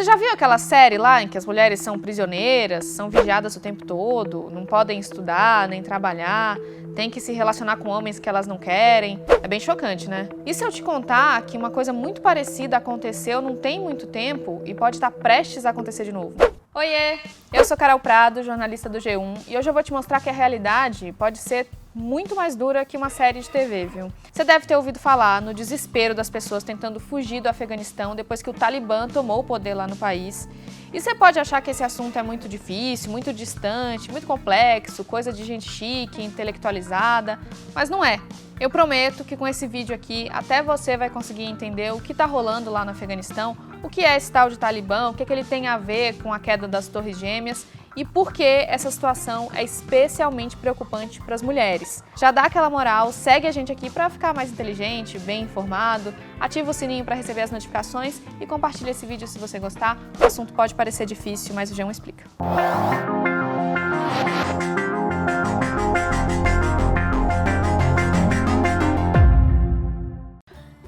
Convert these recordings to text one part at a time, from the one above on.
Você já viu aquela série lá em que as mulheres são prisioneiras, são vigiadas o tempo todo, não podem estudar, nem trabalhar, têm que se relacionar com homens que elas não querem? É bem chocante, né? E se eu te contar que uma coisa muito parecida aconteceu não tem muito tempo e pode estar prestes a acontecer de novo? Oiê! Eu sou Carol Prado, jornalista do G1, e hoje eu vou te mostrar que a realidade pode ser muito mais dura que uma série de TV, viu? Você deve ter ouvido falar no desespero das pessoas tentando fugir do Afeganistão depois que o Talibã tomou o poder lá no país. E você pode achar que esse assunto é muito difícil, muito distante, muito complexo, coisa de gente chique, intelectualizada, mas não é. Eu prometo que com esse vídeo aqui até você vai conseguir entender o que está rolando lá no Afeganistão, o que é esse tal de Talibã, o que ele tem a ver com a queda das Torres Gêmeas e por que essa situação é especialmente preocupante para as mulheres. Já dá aquela moral, segue a gente aqui para ficar mais inteligente, bem informado, ativa o sininho para receber as notificações e compartilha esse vídeo se você gostar. O assunto pode parecer difícil, mas o G1 explica.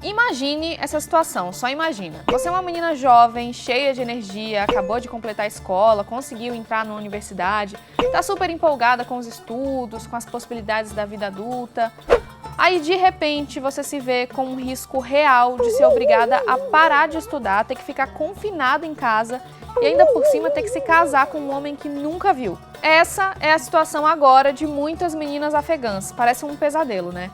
Imagine essa situação, só imagina. Você é uma menina jovem, cheia de energia, acabou de completar a escola, conseguiu entrar na universidade, tá super empolgada com os estudos, com as possibilidades da vida adulta. Aí, de repente, você se vê com um risco real de ser obrigada a parar de estudar, ter que ficar confinada em casa e ainda por cima ter que se casar com um homem que nunca viu. Essa é a situação agora de muitas meninas afegãs. Parece um pesadelo, né?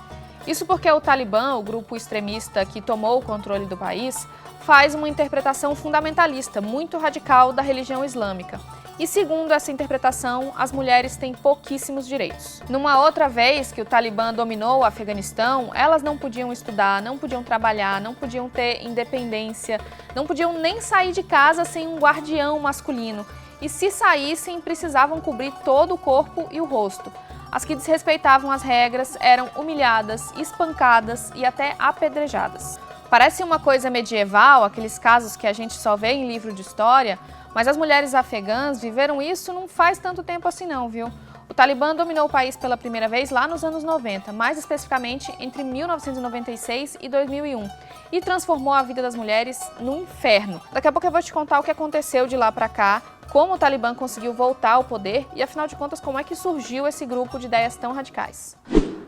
Isso porque o Talibã, o grupo extremista que tomou o controle do país, faz uma interpretação fundamentalista, muito radical da religião islâmica. E segundo essa interpretação, as mulheres têm pouquíssimos direitos. Numa outra vez que o Talibã dominou o Afeganistão, elas não podiam estudar, não podiam trabalhar, não podiam ter independência, não podiam nem sair de casa sem um guardião masculino. E se saíssem, precisavam cobrir todo o corpo e o rosto. As que desrespeitavam as regras eram humilhadas, espancadas e até apedrejadas. Parece uma coisa medieval, aqueles casos que a gente só vê em livro de história, mas as mulheres afegãs viveram isso não faz tanto tempo assim não, viu? O Talibã dominou o país pela primeira vez lá nos anos 90, mais especificamente entre 1996 e 2001, e transformou a vida das mulheres num inferno. Daqui a pouco eu vou te contar o que aconteceu de lá pra cá, como o Talibã conseguiu voltar ao poder e, afinal de contas, como é que surgiu esse grupo de ideias tão radicais.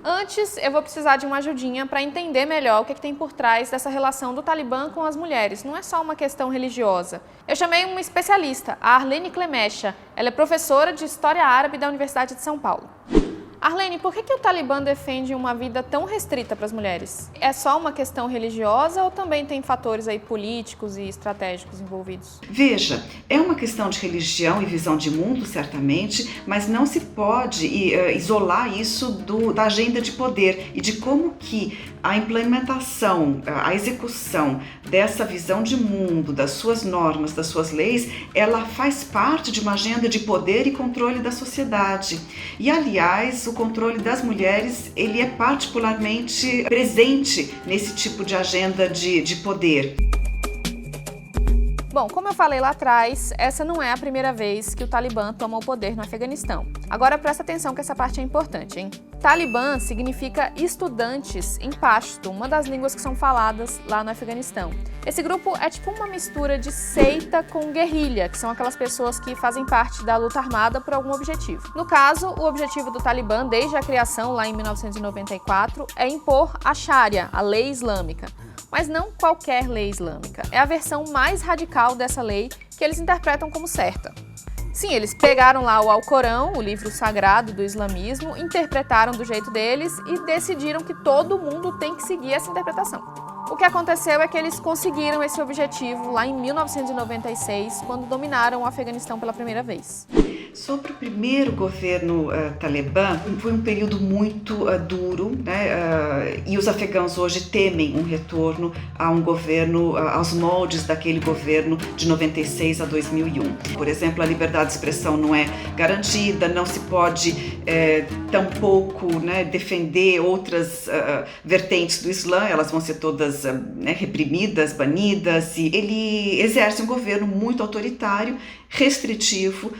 Antes, eu vou precisar de uma ajudinha para entender melhor o que tem por trás dessa relação do Talibã com as mulheres. Não é só uma questão religiosa. Eu chamei uma especialista, a Arlene Clemecha. Ela é professora de História Árabe da Universidade de São Paulo. Arlene, por que o Talibã defende uma vida tão restrita para as mulheres? É só uma questão religiosa ou também tem fatores aí políticos e estratégicos envolvidos? Veja, é uma questão de religião e visão de mundo, certamente, mas não se pode isolar isso da agenda de poder e de como que a implementação, a execução dessa visão de mundo, das suas normas, das suas leis, ela faz parte de uma agenda de poder e controle da sociedade. E, aliás, o controle das mulheres, ele é particularmente presente nesse tipo de agenda de poder. Bom, como eu falei lá atrás, essa não é a primeira vez que o Talibã toma o poder no Afeganistão. Agora presta atenção que essa parte é importante, hein? Talibã significa estudantes em pashto, uma das línguas que são faladas lá no Afeganistão. Esse grupo é tipo uma mistura de seita com guerrilha, que são aquelas pessoas que fazem parte da luta armada por algum objetivo. No caso, o objetivo do Talibã, desde a criação lá em 1994, é impor a Sharia, a lei islâmica. Mas não qualquer lei islâmica, é a versão mais radical dessa lei que eles interpretam como certa. Sim, eles pegaram lá o Alcorão, o livro sagrado do islamismo, interpretaram do jeito deles e decidiram que todo mundo tem que seguir essa interpretação. O que aconteceu é que eles conseguiram esse objetivo lá em 1996, quando dominaram o Afeganistão pela primeira vez. Sobre o primeiro governo talibã, foi um período muito duro, né? E os afegãos hoje temem um retorno a um governo, aos moldes daquele governo de 96 a 2001. Por exemplo, a liberdade de expressão não é garantida, não se pode tampouco, né, defender outras vertentes do Islã, elas vão ser todas reprimidas, banidas, e ele exerce um governo muito autoritário, restritivo,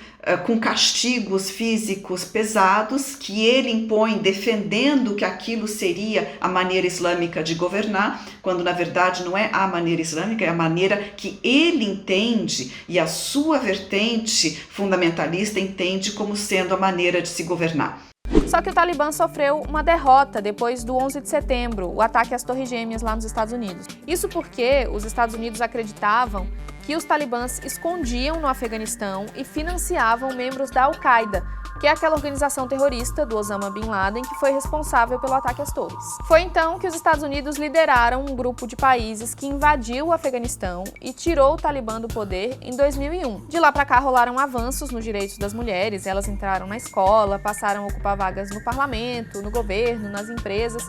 com castigos físicos pesados que ele impõe, defendendo que aquilo seria a maneira islâmica de governar, quando na verdade não é a maneira islâmica, é a maneira que ele entende e a sua vertente fundamentalista entende como sendo a maneira de se governar. Só que o Talibã sofreu uma derrota depois do 11 de setembro, o ataque às Torres Gêmeas lá nos Estados Unidos. Isso porque os Estados Unidos acreditavam que os talibãs escondiam no Afeganistão e financiavam membros da Al-Qaeda, que é aquela organização terrorista do Osama Bin Laden que foi responsável pelo ataque às torres. Foi então que os Estados Unidos lideraram um grupo de países que invadiu o Afeganistão e tirou o Talibã do poder em 2001. De lá para cá rolaram avanços nos direitos das mulheres, elas entraram na escola, passaram a ocupar vagas no parlamento, no governo, nas empresas.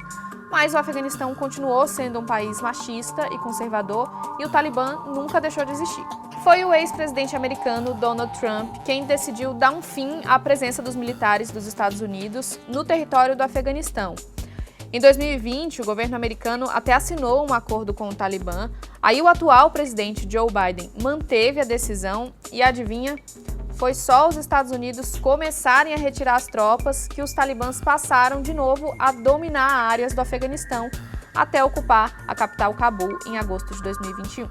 Mas o Afeganistão continuou sendo um país machista e conservador e o Talibã nunca deixou de existir. Foi o ex-presidente americano Donald Trump quem decidiu dar um fim à presença dos militares dos Estados Unidos no território do Afeganistão. Em 2020, o governo americano até assinou um acordo com o Talibã. Aí o atual presidente Joe Biden manteve a decisão e adivinha? Foi só os Estados Unidos começarem a retirar as tropas que os talibãs passaram de novo a dominar áreas do Afeganistão até ocupar a capital Cabul em agosto de 2021.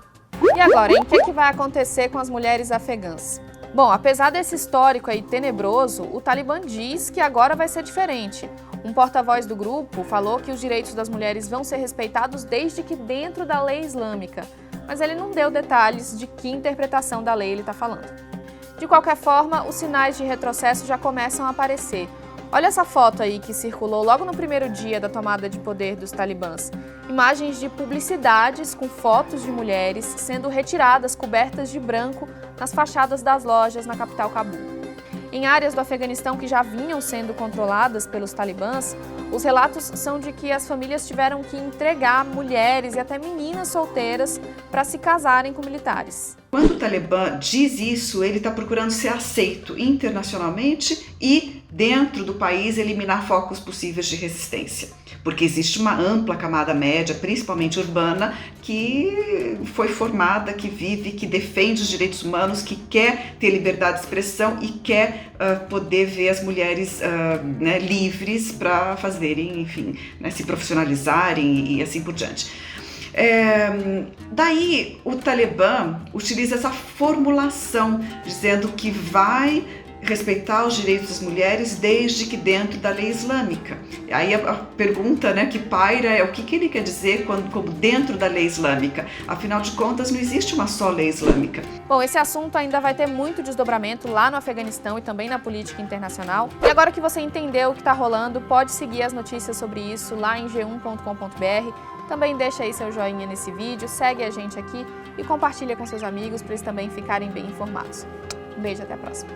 E agora, hein? O que vai acontecer com as mulheres afegãs? Bom, apesar desse histórico aí tenebroso, o Talibã diz que agora vai ser diferente. Um porta-voz do grupo falou que os direitos das mulheres vão ser respeitados desde que dentro da lei islâmica, mas ele não deu detalhes de que interpretação da lei ele está falando. De qualquer forma, os sinais de retrocesso já começam a aparecer. Olha essa foto aí que circulou logo no primeiro dia da tomada de poder dos talibãs. Imagens de publicidades com fotos de mulheres sendo retiradas cobertas de branco nas fachadas das lojas na capital Cabul. Em áreas do Afeganistão que já vinham sendo controladas pelos talibãs, os relatos são de que as famílias tiveram que entregar mulheres e até meninas solteiras para se casarem com militares. Quando o Talibã diz isso, ele está procurando ser aceito internacionalmente e, dentro do país, eliminar focos possíveis de resistência. Porque existe uma ampla camada média, principalmente urbana, que foi formada, que vive, que defende os direitos humanos, que quer ter liberdade de expressão e quer poder ver as mulheres livres para fazerem, enfim, se profissionalizarem e assim por diante. Daí o Talibã utiliza essa formulação dizendo que vai respeitar os direitos das mulheres desde que dentro da lei islâmica. Aí a pergunta que paira é o que ele quer dizer como dentro da lei islâmica. Afinal de contas, não existe uma só lei islâmica. Bom, esse assunto ainda vai ter muito desdobramento lá no Afeganistão e também na política internacional. E agora que você entendeu o que está rolando, pode seguir as notícias sobre isso lá em g1.com.br. Também deixa aí seu joinha nesse vídeo, segue a gente aqui e compartilha com seus amigos para eles também ficarem bem informados. Um beijo, até a próxima.